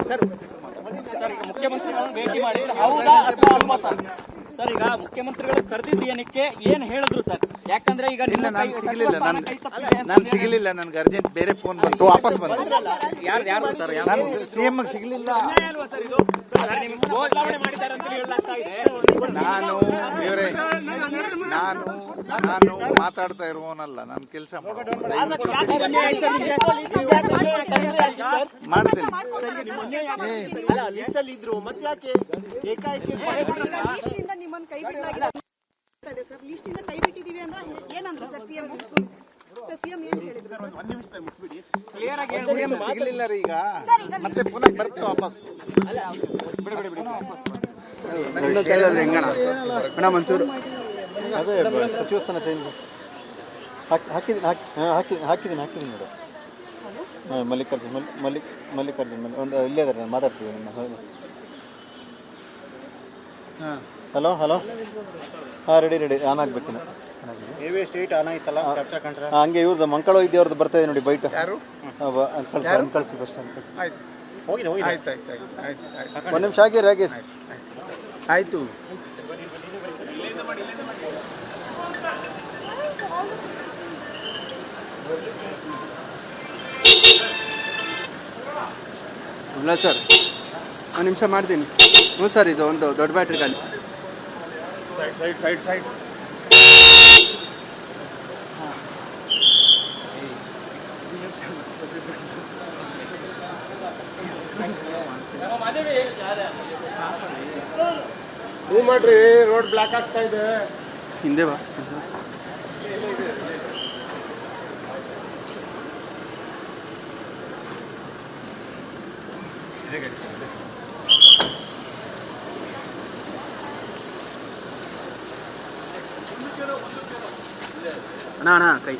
Sir, ಈಗ ಮುಖ್ಯಮಂತ್ರಿಗಳನ್ನು ಭೇಟಿ ಮಾಡಿ ಹೌದಾ ಅಥವಾ ಅಲ್ವಾ ಸರ್? ಈಗ ಮುಖ್ಯಮಂತ್ರಿಗಳು ಕರೆದಿದ್ದು ಏನಕ್ಕೆ ಏನ್ ಹೇಳಿದ್ರು ಸರ್? ಯಾಕಂದ್ರೆ ಈಗ ನಾನು ಸಿಗಲಿಲ್ಲ, ನನ್ಗೆ ಅರ್ಜೆಂಟ್ ಬೇರೆ ಫೋನ್ ಬಂತು, ವಾಪಸ್ ಬಂತು. ಯಾರು ಸರ್? ನಾನು ಸಿಎಂ ಸಿಗಲಿಲ್ಲ. ನಾನು ಮಾತಾಡ್ತಾ ಇರುವವನಲ್ಲ, ನಾನು ಕೆಲಸ ಮಾಡ್ತೀನಿ. ಸಿಗಲಿಲ್ಲ ರೀ, ಈಗ ಮತ್ತೆ ಪುನಃ ಬರ್ತೀವಿ ವಾಪಸ್. ಮೇಡಮ್ ಒಂಚೂರು ಅದೇ ಸಚಿವ ಸ್ಥಾನ ಚೇಂಜ್ ಹಾಕಿದ್ದೀನಿ ಮೇಡಮ್. ಮಲ್ಲಿಕಾರ್ಜುನ್ ಒಂದು ಇಲ್ಲೇ ಇದ್ದಾರೆ, ನಾನು ಮಾತಾಡ್ತಿದ್ದೀನಿ. ಹಲೋ ಹಾಂ, ರೆಡಿ ಆನ್ ಆಗಬೇಕು. ಹಂಗೆ ಇವ್ರದ್ದು ಮಂಕಳ ವೈದ್ಯವ್ರದ್ದು ಬರ್ತಾ ಇದೆ ನೋಡಿ, ಬೈಟ್ ಕಳಿಸಿ ಬಸ್ ಸ್ಟ್ಯಾಂಡ್ ಒಂದು ನಿಮಿಷ ಆಗಿರಿ. ಆಯಿತು. ಇಲ್ಲ ಸರ್, ಒಂದು ನಿಮಿಷ ಮಾಡ್ತೀನಿ. ಹ್ಞೂ ಸರ್, ಇದು ಒಂದು ದೊಡ್ಡ ಬ್ಯಾಟ್ರಿ ಖಾಲಿ. ಸೈಡ್ ಹೂ ಮಾಡ್ರಿ, ರೋಡ್ ಬ್ಲಾಕ್ ಆಗ್ತಾ ಇದೆ. ಹಿಂದೆ ಬಾ. ಅಣ್ಣ ಕೈ